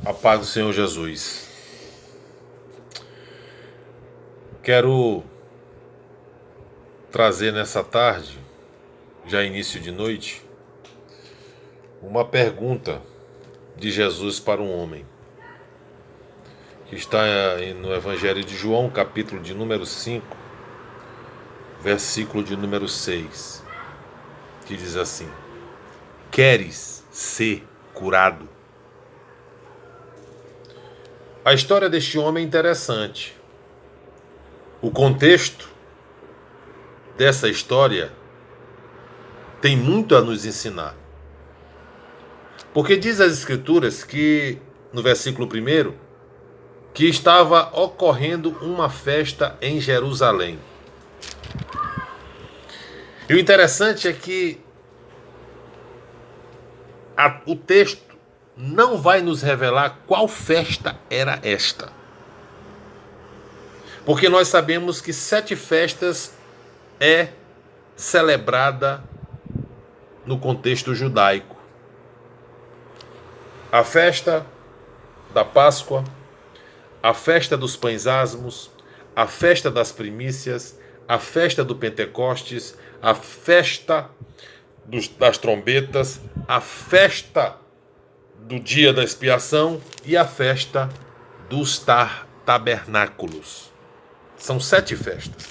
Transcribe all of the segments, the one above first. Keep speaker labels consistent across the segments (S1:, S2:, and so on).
S1: A paz do Senhor Jesus. Quero trazer nessa tarde, já início de noite, uma pergunta de Jesus para um homem, que está no Evangelho de João, capítulo de número 5, versículo de número 6, que diz assim: Queres ser curado? A história deste homem é interessante. O contexto dessa história tem muito a nos ensinar. Porque diz as Escrituras que, no versículo 1, que estava ocorrendo uma festa em Jerusalém. E o interessante é que o texto não vai nos revelar qual festa era esta. Porque nós sabemos que 7 festas é celebrada no contexto judaico. A festa da Páscoa, a festa dos pães asmos, a festa das primícias, a festa do Pentecostes, a festa das trombetas, a festa do dia da expiação e a festa dos tabernáculos. São 7 festas.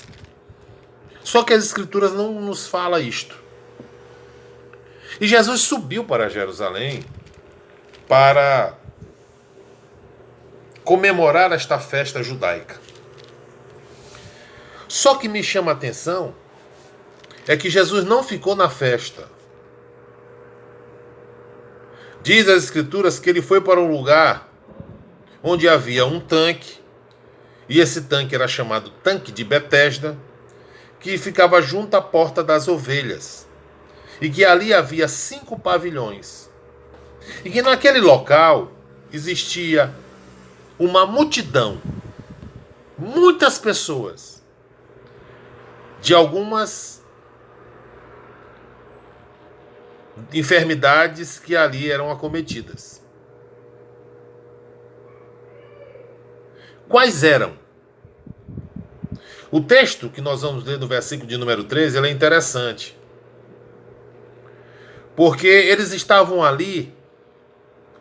S1: Só que as Escrituras não nos falam isto. E Jesus subiu para Jerusalém para comemorar esta festa judaica. Só que me chama a atenção é que Jesus não ficou na festa. Diz as Escrituras que ele foi para um lugar onde havia um tanque, e esse tanque era chamado Tanque de Betesda, que ficava junto à Porta das Ovelhas, e que ali havia 5 pavilhões, e que naquele local existia uma multidão, muitas pessoas, de algumas enfermidades que ali eram acometidas. Quais eram? O texto que nós vamos ler no versículo de número 13, ele é interessante. Porque eles estavam ali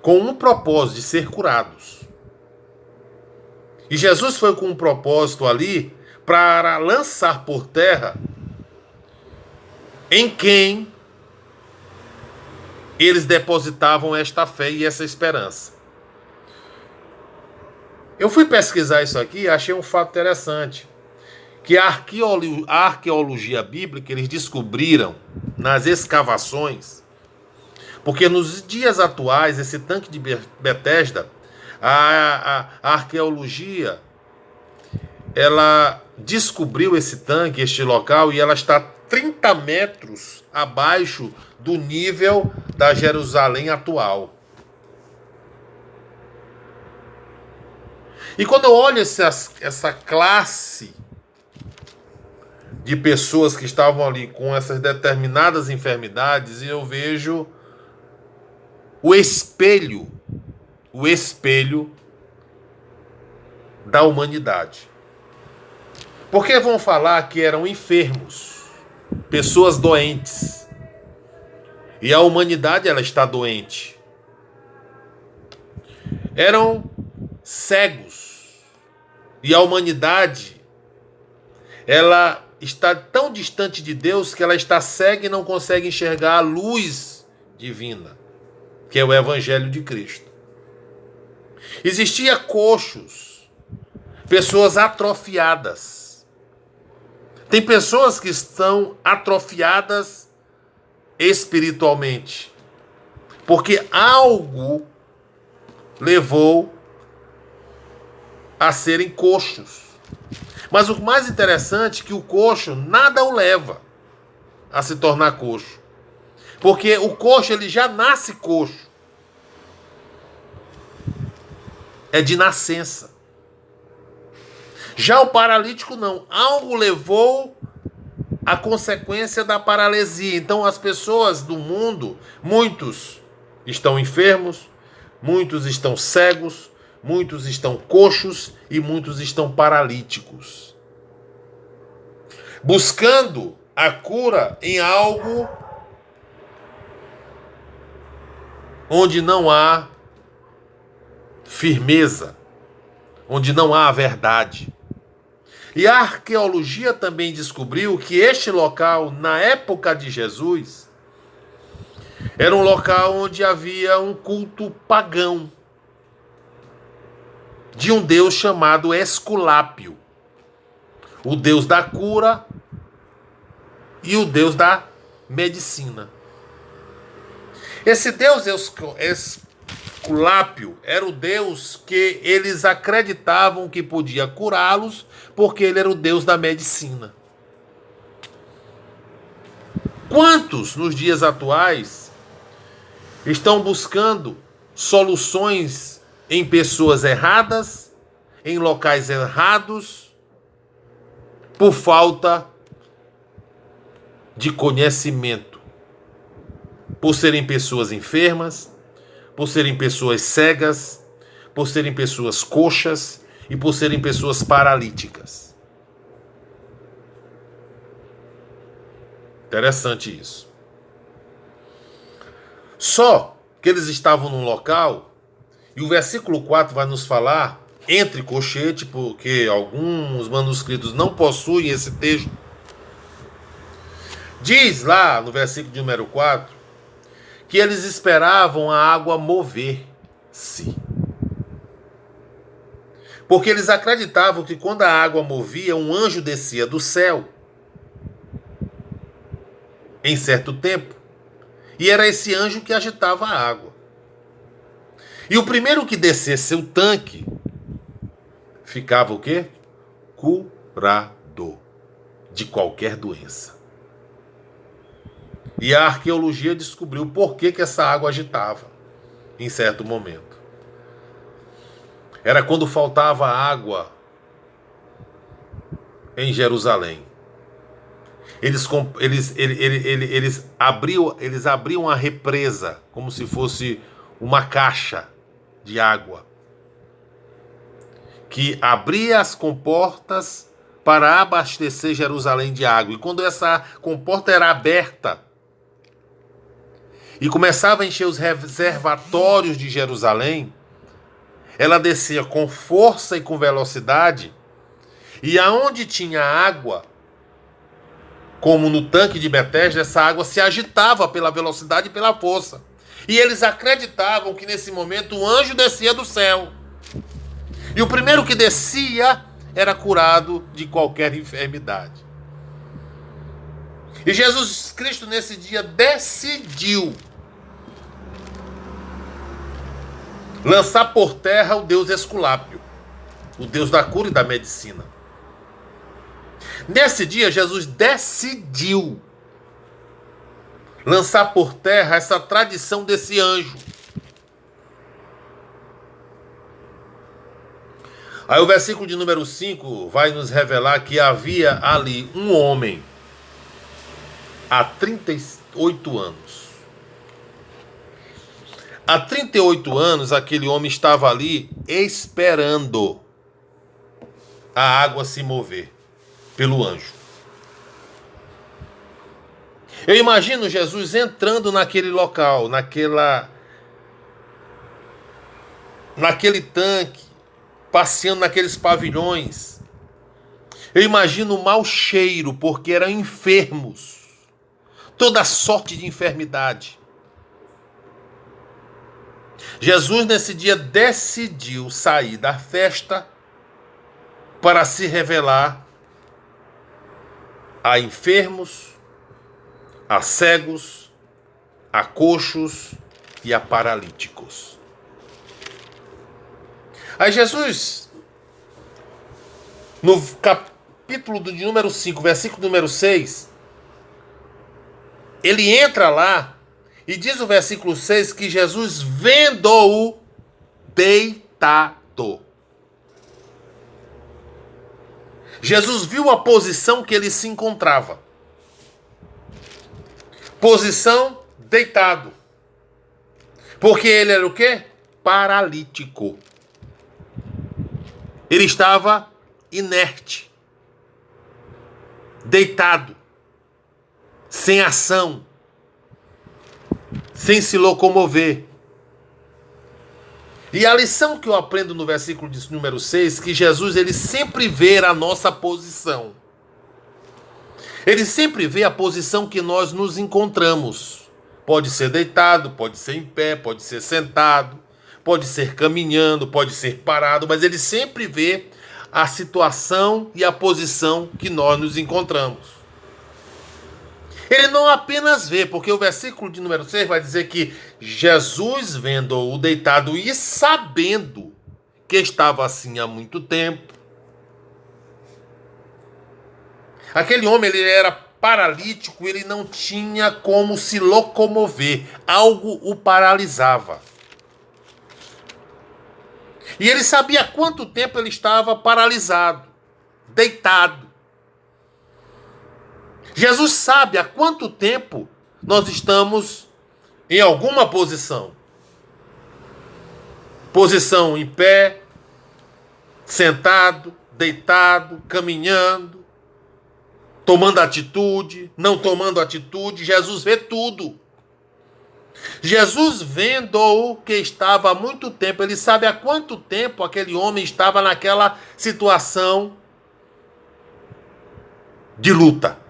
S1: com um propósito de ser curados. E Jesus foi com um propósito ali para lançar por terra em quem eles depositavam esta fé e essa esperança. Eu fui pesquisar isso aqui e achei um fato interessante. Que a arqueologia bíblica, eles descobriram nas escavações, porque nos dias atuais, esse tanque de Betesda, a arqueologia, ela descobriu esse tanque, este local, e ela está 30 metros abaixo do nível da Jerusalém atual. E quando eu olho essa classe de pessoas que estavam ali com essas determinadas enfermidades, eu vejo o espelho da humanidade. Porque vão falar que eram enfermos, pessoas doentes. E a humanidade, ela está doente. Eram cegos. E a humanidade, ela está tão distante de Deus que ela está cega e não consegue enxergar a luz divina, que é o Evangelho de Cristo. Existia coxos, pessoas atrofiadas. Tem pessoas que estão atrofiadas espiritualmente, porque algo levou a serem coxos. Mas o mais interessante é que o coxo nada o leva a se tornar coxo, porque o coxo ele já nasce coxo, é de nascença. Já o paralítico não, algo levou a consequência da paralisia. Então as pessoas do mundo, muitos estão enfermos, muitos estão cegos, muitos estão coxos e muitos estão paralíticos. Buscando a cura em algo onde não há firmeza, onde não há a verdade. E a arqueologia também descobriu que este local, na época de Jesus, era um local onde havia um culto pagão de um deus chamado Esculápio, o deus da cura e o deus da medicina. Esse deus Esculápio era o deus que eles acreditavam que podia curá-los, porque ele era o deus da medicina. Quantos nos dias atuais estão buscando soluções em pessoas erradas, em locais errados, por falta de conhecimento, por serem pessoas enfermas, por serem pessoas cegas, por serem pessoas coxas e por serem pessoas paralíticas. Interessante isso. Só que eles estavam num local, e o versículo 4 vai nos falar, entre colchete, porque alguns manuscritos não possuem esse texto. Diz lá no versículo de número 4, que eles esperavam a água mover-se. Porque eles acreditavam que quando a água movia, um anjo descia do céu em certo tempo. E era esse anjo que agitava a água. E o primeiro que descesse o tanque ficava o quê? Curado de qualquer doença. E a arqueologia descobriu por que essa água agitava em certo momento. Era quando faltava água em Jerusalém. Eles abriam a represa como se fosse uma caixa de água, que abria as comportas para abastecer Jerusalém de água. E quando essa comporta era aberta e começava a encher os reservatórios de Jerusalém, ela descia com força e com velocidade, e aonde tinha água, como no tanque de Betesda, essa água se agitava pela velocidade e pela força. E eles acreditavam que nesse momento o anjo descia do céu. E o primeiro que descia era curado de qualquer enfermidade. E Jesus Cristo nesse dia decidiu lançar por terra o deus Esculápio, o deus da cura e da medicina. Nesse dia, Jesus decidiu lançar por terra essa tradição desse anjo. Aí o versículo de número 5 vai nos revelar que havia ali um homem há 38 anos. Há 38 anos, aquele homem estava ali esperando a água se mover pelo anjo. Eu imagino Jesus entrando naquele local, naquele tanque, passeando naqueles pavilhões. Eu imagino o mau cheiro, porque eram enfermos, toda sorte de enfermidade. Jesus nesse dia decidiu sair da festa para se revelar a enfermos, a cegos, a coxos e a paralíticos. Aí Jesus, no capítulo de número 5, versículo número 6, ele entra lá e diz o versículo 6 que Jesus vendo-o deitado. Jesus viu a posição que ele se encontrava. Posição deitado. Porque ele era o quê? paralítico. Ele estava inerte, deitado, sem ação, sem se locomover. E a lição que eu aprendo no versículo de número 6, que Jesus ele sempre vê a nossa posição. Ele sempre vê a posição que nós nos encontramos. Pode ser deitado, pode ser em pé, pode ser sentado, pode ser caminhando, pode ser parado, mas ele sempre vê a situação e a posição que nós nos encontramos. Ele não apenas vê, porque o versículo de número 6 vai dizer que Jesus, vendo-o deitado e sabendo que estava assim há muito tempo. Aquele homem, ele era paralítico, ele não tinha como se locomover. Algo o paralisava. E ele sabia há quanto tempo ele estava paralisado, deitado. Jesus sabe há quanto tempo nós estamos em alguma posição. Posição em pé, sentado, deitado, caminhando, tomando atitude, não tomando atitude. Jesus vê tudo. Jesus vendo-o que estava há muito tempo, ele sabe há quanto tempo aquele homem estava naquela situação de luta.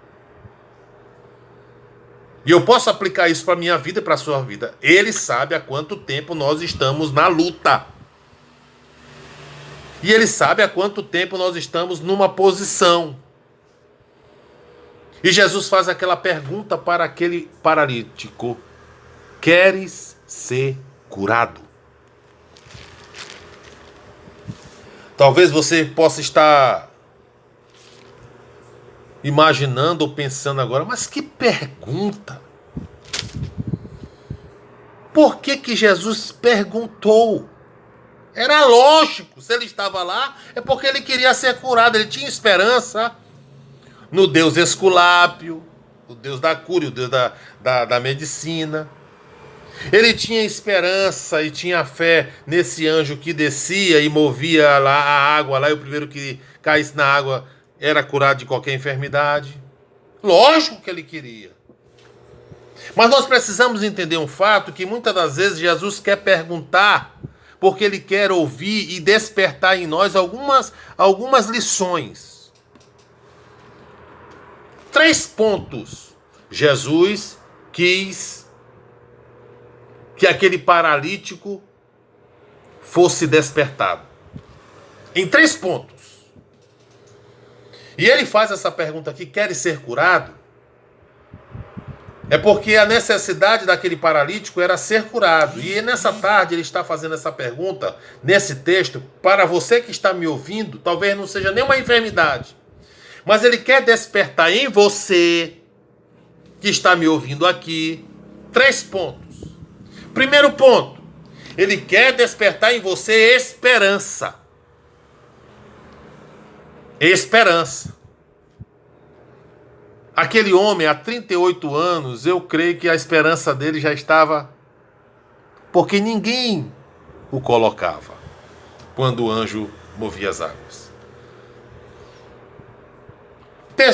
S1: E eu posso aplicar isso para a minha vida e para a sua vida. Ele sabe há quanto tempo nós estamos na luta. E ele sabe há quanto tempo nós estamos numa posição. E Jesus faz aquela pergunta para aquele paralítico: queres ser curado? Talvez você possa estar imaginando ou pensando agora, mas que pergunta! Por que Jesus perguntou? Era lógico, se ele estava lá, é porque ele queria ser curado, ele tinha esperança no Deus Esculápio, o Deus da cura, o Deus da medicina. Ele tinha esperança e tinha fé nesse anjo que descia e movia lá a água, lá, e o primeiro que caísse na água era curado de qualquer enfermidade. Lógico que ele queria. Mas nós precisamos entender um fato, que muitas das vezes Jesus quer perguntar, porque ele quer ouvir e despertar em nós algumas lições. 3 pontos. Jesus quis que aquele paralítico fosse despertado. Em 3 pontos. E ele faz essa pergunta aqui: queres ser curado? É porque a necessidade daquele paralítico era ser curado. E nessa tarde ele está fazendo essa pergunta, nesse texto, para você que está me ouvindo. Talvez não seja nenhuma enfermidade, mas ele quer despertar em você que está me ouvindo aqui 3 pontos. Primeiro ponto, ele quer despertar em você esperança. Esperança. Aquele homem, há 38 anos, eu creio que a esperança dele já estava, porque ninguém o colocava quando o anjo movia as águas.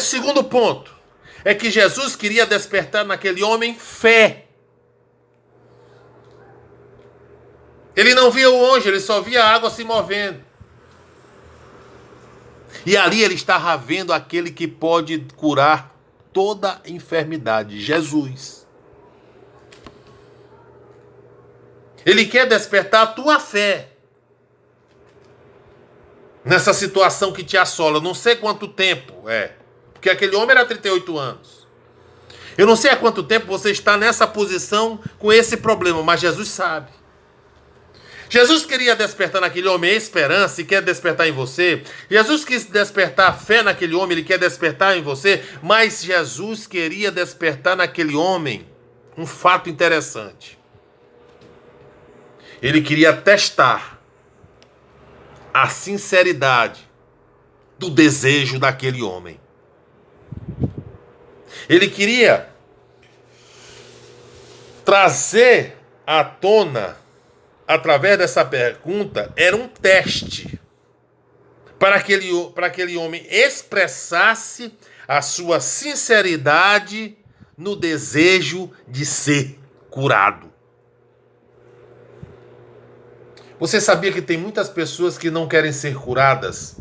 S1: Segundo ponto, é que Jesus queria despertar naquele homem fé. Ele não via o anjo, ele só via a água se movendo. E ali ele estava vendo aquele que pode curar toda enfermidade, Jesus. Ele quer despertar a tua fé nessa situação que te assola. Não sei quanto tempo é, porque aquele homem era 38 anos. Eu não sei há quanto tempo você está nessa posição com esse problema, mas Jesus sabe. Jesus queria despertar naquele homem a esperança e quer despertar em você. Jesus quis despertar a fé naquele homem, ele quer despertar em você. Mas Jesus queria despertar naquele homem um fato interessante. Ele queria testar a sinceridade do desejo daquele homem. Ele queria trazer à tona através dessa pergunta, era um teste para aquele homem expressasse a sua sinceridade no desejo de ser curado. Você sabia que tem muitas pessoas que não querem ser curadas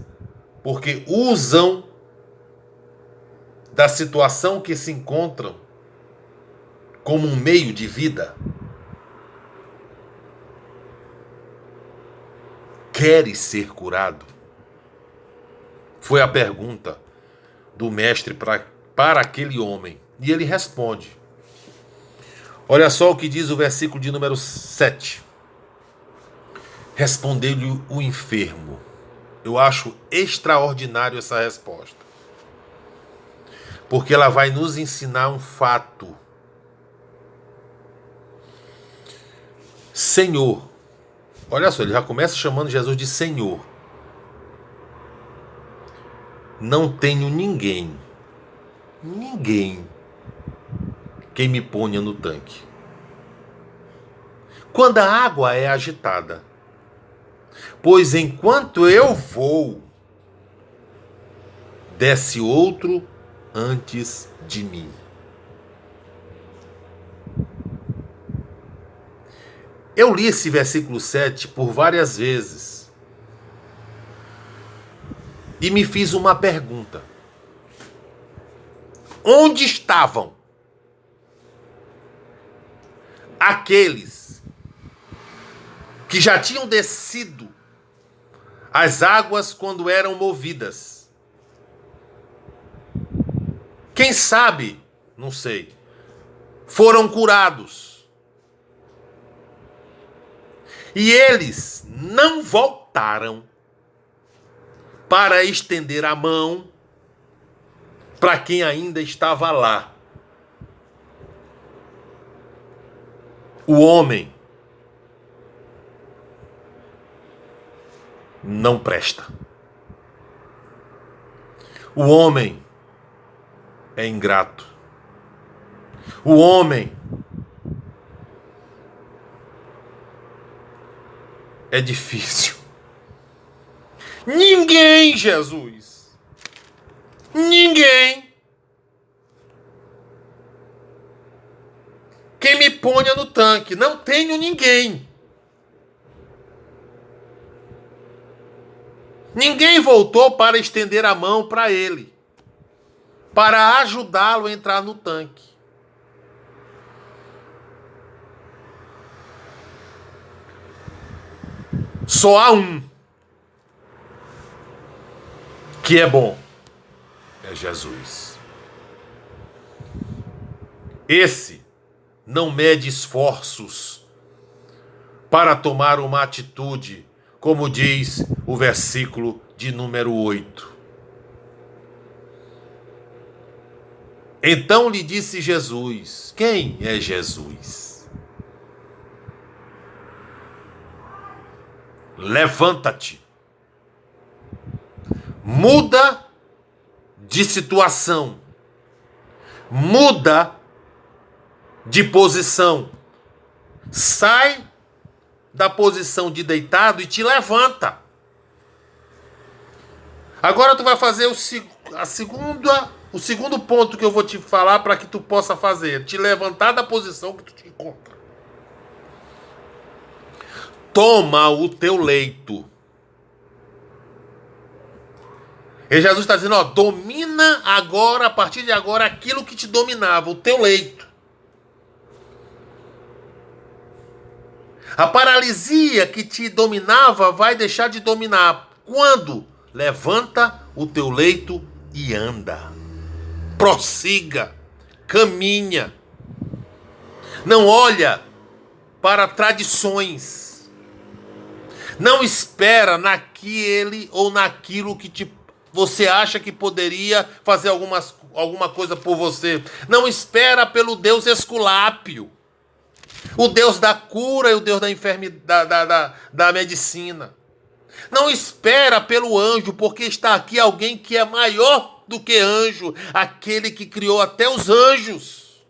S1: porque usam da situação que se encontram como um meio de vida? Queres ser curado? Foi a pergunta do mestre para aquele homem. E ele responde. Olha só o que diz o versículo de número 7. Respondeu-lhe o enfermo. Eu acho extraordinário essa resposta. Porque ela vai nos ensinar um fato. Senhor. Olha só, ele já começa chamando Jesus de Senhor. Não tenho ninguém quem me ponha no tanque. Quando a água é agitada, pois enquanto eu vou, desce outro antes de mim. Eu li esse versículo 7 por várias vezes e me fiz uma pergunta. Onde estavam aqueles que já tinham descido as águas quando eram movidas? Quem sabe, não sei, foram curados. E eles não voltaram para estender a mão para quem ainda estava lá. O homem não presta. O homem é ingrato. O homem é difícil. Ninguém, Jesus. Ninguém. Quem me ponha no tanque. Não tenho ninguém. Ninguém voltou para estender a mão para ele, para ajudá-lo a entrar no tanque. Só há um que é bom. É Jesus. Esse não mede esforços para tomar uma atitude, como diz o versículo de número 8. Então lhe disse Jesus. Quem é Jesus? Levanta-te. Muda de situação. Muda de posição. Sai da posição de deitado e te levanta. Agora tu vai fazer o segundo ponto que eu vou te falar para que tu possa fazer. Te levantar da posição que tu te encontra. Toma o teu leito. E Jesus está dizendo, domina agora, a partir de agora, aquilo que te dominava, o teu leito. A paralisia que te dominava vai deixar de dominar. Quando? Levanta o teu leito e anda. Prossiga. Caminha. Não olha para tradições. Não espera naquele ou naquilo que você acha que poderia fazer alguma coisa por você. Não espera pelo Deus Esculápio. O Deus da cura e o Deus da enfermidade, da medicina. Não espera pelo anjo, porque está aqui alguém que é maior do que anjo, aquele que criou até os anjos.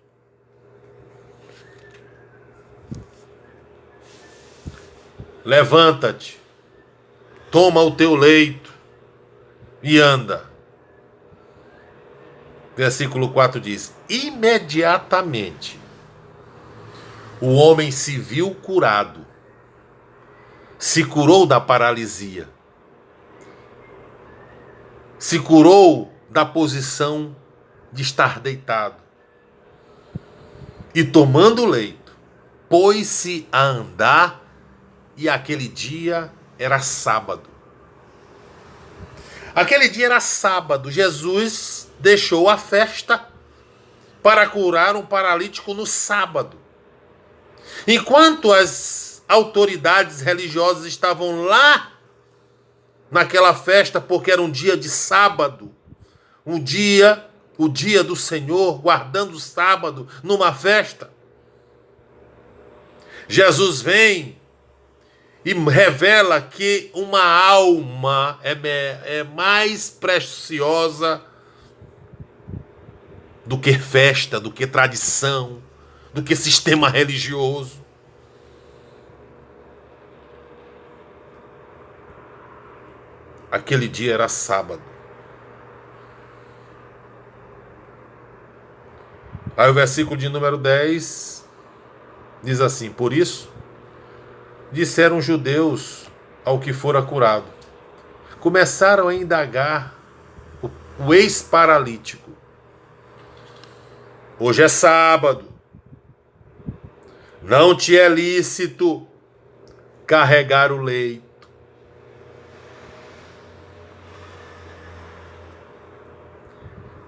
S1: levanta-te, toma o teu leito e anda. Versículo 4 diz: imediatamente o homem se viu curado, se curou da paralisia, se curou da posição de estar deitado, e tomando o leito, pôs-se a andar, e aquele dia era sábado. Aquele dia era sábado. Jesus deixou a festa para curar um paralítico no sábado. Enquanto as autoridades religiosas estavam lá naquela festa, porque era um dia de sábado, o dia do Senhor, guardando o sábado numa festa, Jesus vem e revela que uma alma é mais preciosa do que festa, do que tradição, do que sistema religioso. Aquele dia era sábado. Aí o versículo de número 10 diz assim: por isso disseram os judeus ao que fora curado. Começaram a indagar o ex-paralítico. Hoje é sábado. Não te é lícito carregar o leito.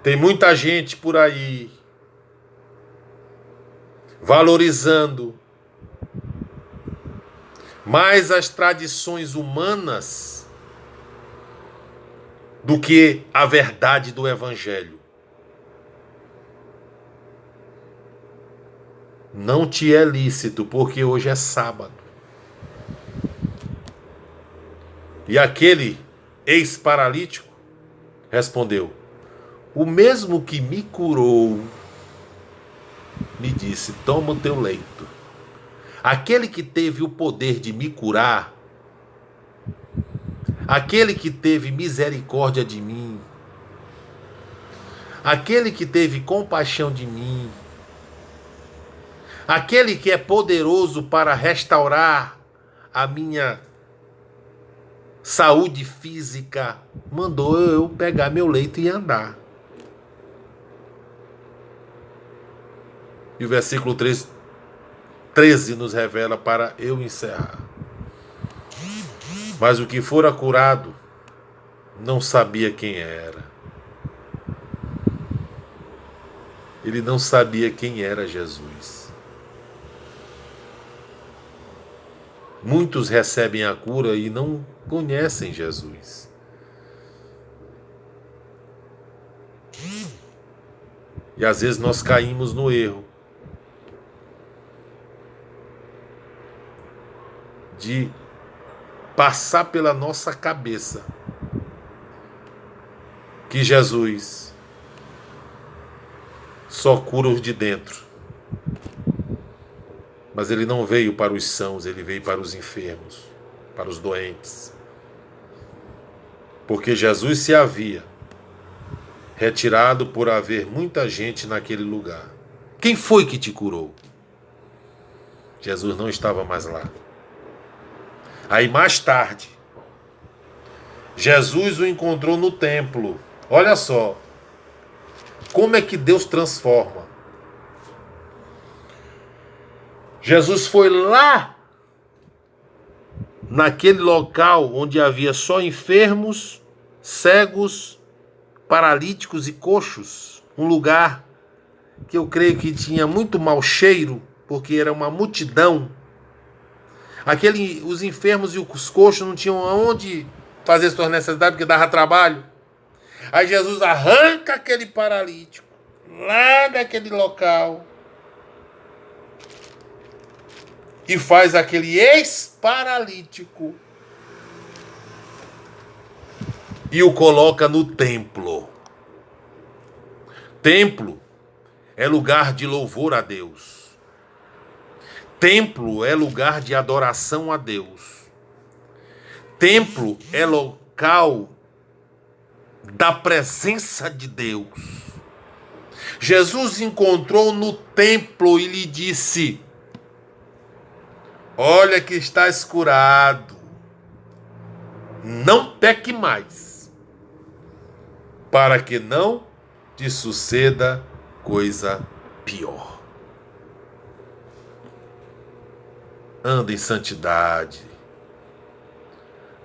S1: Tem muita gente por aí valorizando mais as tradições humanas do que a verdade do Evangelho. Não te é lícito, porque hoje é sábado. E aquele ex-paralítico respondeu: o mesmo que me curou me disse: toma o teu leito. Aquele que teve o poder de me curar, aquele que teve misericórdia de mim, aquele que teve compaixão de mim, aquele que é poderoso para restaurar a minha saúde física, mandou eu pegar meu leito e andar. E o versículo 13 nos revela, para eu encerrar: mas o que fora curado não sabia quem era. Ele não sabia quem era Jesus. Muitos recebem a cura e não conhecem Jesus. E às vezes nós caímos no erro de passar pela nossa cabeça que Jesus só cura os de dentro. Mas ele não veio para os sãos, ele veio para os enfermos, para os doentes. Porque Jesus se havia retirado por haver muita gente naquele lugar. Quem foi que te curou? Jesus não estava mais lá. Aí mais tarde, Jesus o encontrou no templo. Olha só, como é que Deus transforma. Jesus foi lá, naquele local onde havia só enfermos, cegos, paralíticos e coxos. Um lugar que eu creio que tinha muito mau cheiro, porque era uma multidão. Os enfermos e os coxos não tinham aonde fazer suas necessidades, porque dava trabalho. Aí Jesus arranca aquele paralítico lá daquele local e faz aquele ex-paralítico e o coloca no templo. Templo é lugar de louvor a Deus. Templo é lugar de adoração a Deus. templo é local da presença de Deus. Jesus encontrou no templo e lhe disse: olha que estás curado, não peque mais, para que não te suceda coisa pior. Anda em santidade,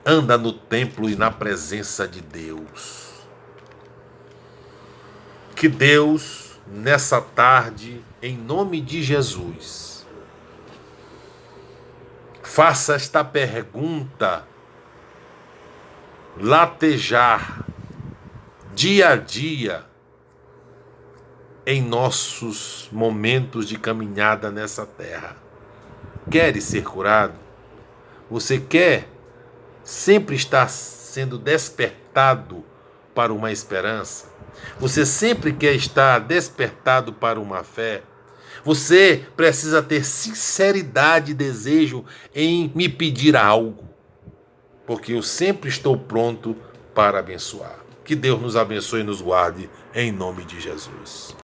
S1: anda no templo e na presença de Deus. Que Deus, nessa tarde, em nome de Jesus, faça esta pergunta latejar dia a dia em nossos momentos de caminhada nessa terra. Queres ser curado? Você quer sempre estar sendo despertado para uma esperança? Você sempre quer estar despertado para uma fé? Você precisa ter sinceridade e desejo em me pedir algo, porque eu sempre estou pronto para abençoar. Que Deus nos abençoe e nos guarde, em nome de Jesus.